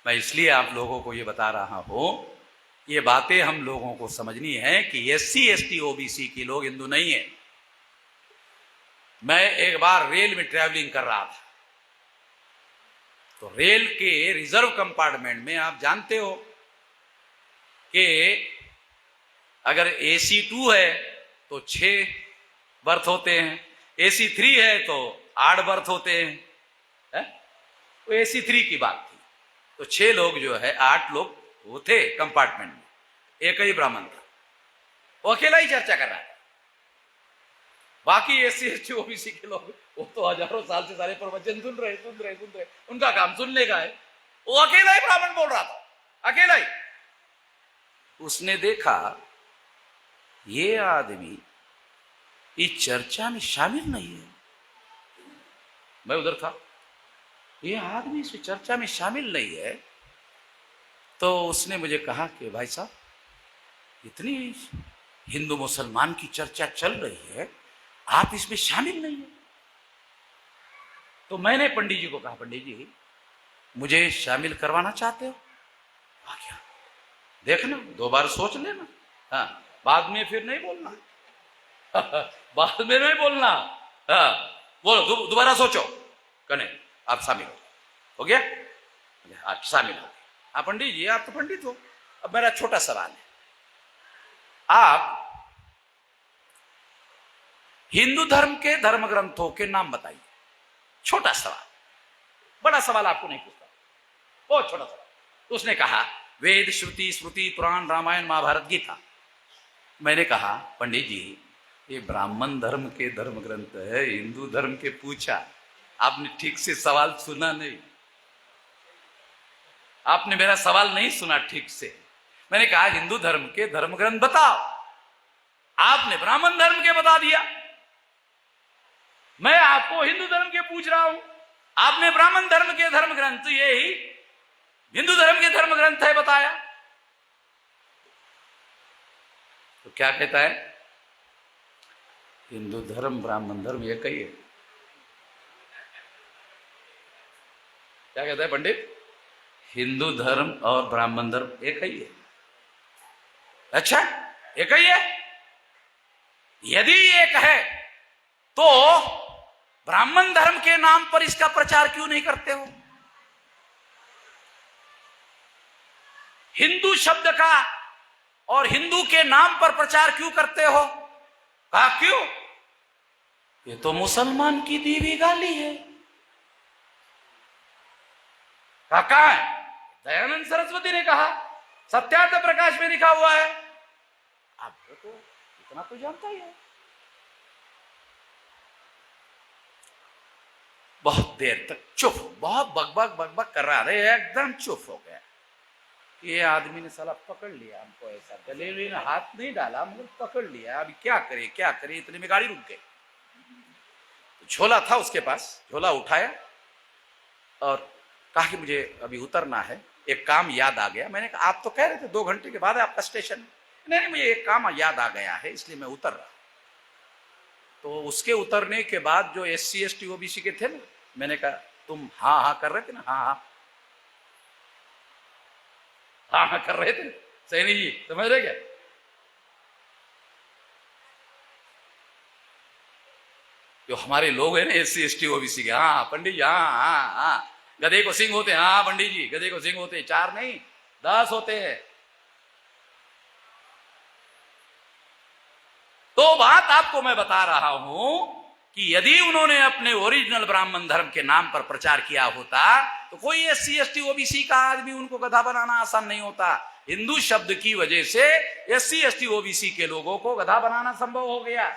मैं इसलिए आप लोगों को ये बता रहा हूं, ये बातें हम लोगों को समझनी है कि एससी एसटी ओबीसी के लोग हिंदू नहीं है। मैं एक बार रेल में ट्रैवलिंग कर रहा था, तो रेल के रिजर्व कंपार्टमेंट में आप जानते हो कि अगर एसी 2 है तो 6 बर्थ होते हैं, एसी 3 है तो 8 बर्थ होते हैं, है? तो एसी 3 की बात थी, तो 6 लोग जो है 8 लोग वो थे कंपार्टमेंट में, एक ही ब्राह्मण था, वो अकेला ही चर्चा कर रहा था। बाकी एससी एसटी ओबीसी के लोग वो तो हजारों साल से सारे प्रवचन सुन रहे, उनका काम सुनने का है। वो अकेला ही ब्राह्मण बोल रहा था, अकेला ही। उसने देखा ये आदमी इस चर्चा में शामिल नहीं है। मैं उधर था, ये आदमी इस चर्चा में शामिल नहीं है। तो उसने मुझे कहा कि भाई साहब, इतनी हिंदू मुसलमान की चर्चा चल रही है, आप इसमें शामिल नहीं है। तो मैंने पंडित जी को कहा, पंडित जी मुझे शामिल करवाना चाहते हो? क्या देखना, 2 बार सोच लेना, हाँ, बाद में फिर नहीं बोलना। बाद में नहीं बोलना, हाँ, बोलो दोबारा सोचो, कने आप शामिल हो गया? आप शामिल हो गए। हाँ पंडित जी, आप तो पंडित हो। अब मेरा छोटा सवाल है, आप हिंदू धर्म के धर्म ग्रंथों के नाम बताइए। छोटा सवाल, बड़ा सवाल आपको नहीं पूछता, बहुत छोटा सवाल। तो उसने कहा वेद, श्रुति, स्मृति, पुराण, रामायण, महाभारत, गीता। मैंने कहा पंडित जी, ये ब्राह्मण धर्म के धर्म ग्रंथ है, हिंदू धर्म के पूछा, आपने ठीक से सवाल सुना नहीं, आपने मेरा सवाल नहीं सुना ठीक से। मैंने कहा हिंदू धर्म के धर्म ग्रंथ बताओ, आपने ब्राह्मण धर्म के बता दिया। मैं आपको हिंदू धर्म के पूछ रहा हूं, आपने ब्राह्मण धर्म के धर्म ग्रंथ, ये ही हिंदू धर्म के धर्म ग्रंथ है बताया। तो क्या कहता है? हिंदू धर्म ब्राह्मण धर्म एक ही है। क्या कहता है पंडित? हिंदू धर्म और ब्राह्मण धर्म एक ही है। अच्छा, एक ही है? यदि एक है तो ब्राह्मण धर्म के नाम पर इसका प्रचार क्यों नहीं करते हो? हिंदू शब्द का और हिंदू के नाम पर प्रचार क्यों करते हो? कहा क्यों? ये तो मुसलमान की दी हुई गाली है। कहा है? दयानंद सरस्वती ने कहा, सत्यार्थ प्रकाश में लिखा हुआ है। आप तो इतना तो जानता ही है। बहुत देर तक चुप, बहुत बकबक बकबक कर रहा है, एकदम चुप हो गया। ये आदमी ने साला पकड़ लिया हमको, ऐसा गले में हाथ नहीं डाला, मगर पकड़ लिया। अभी क्या करे क्या करे, इतने में गाड़ी रुक गई। झोला था उसके पास, झोला उठाया और कहा कि मुझे अभी उतरना है, एक काम याद आ गया। मैंने कहा आप तो कह रहे थे 2 घंटे के बाद है आपका स्टेशन। नहीं, मुझे एक काम याद आ गया है, इसलिए मैं उतर रहा। तो उसके उतरने के बाद जो एससी एसटी ओबीसी के थे ना, मैंने कहा तुम हाँ हाँ कर रहे थे ना, हाँ हाँ हाँ हाँ कर रहे थे, सैनी जी समझ रहे क्या? जो हमारे लोग हैं ना एससी एसटी ओबीसी के, हाँ पंडित जी, हाँ हाँ हाँ, गधे को सिंह होते हैं, हाँ पंडित जी गधे को सिंह होते हैं, 4 नहीं 10 होते हैं। तो बात आपको मैं बता रहा हूं कि यदि उन्होंने अपने ओरिजिनल ब्राह्मण धर्म के नाम पर प्रचार किया होता तो कोई एससी एसटी ओबीसी का आदमी उनको गधा बनाना आसान नहीं होता। हिंदू शब्द की वजह से एससी एसटी ओबीसी के लोगों को गधा बनाना संभव हो गया।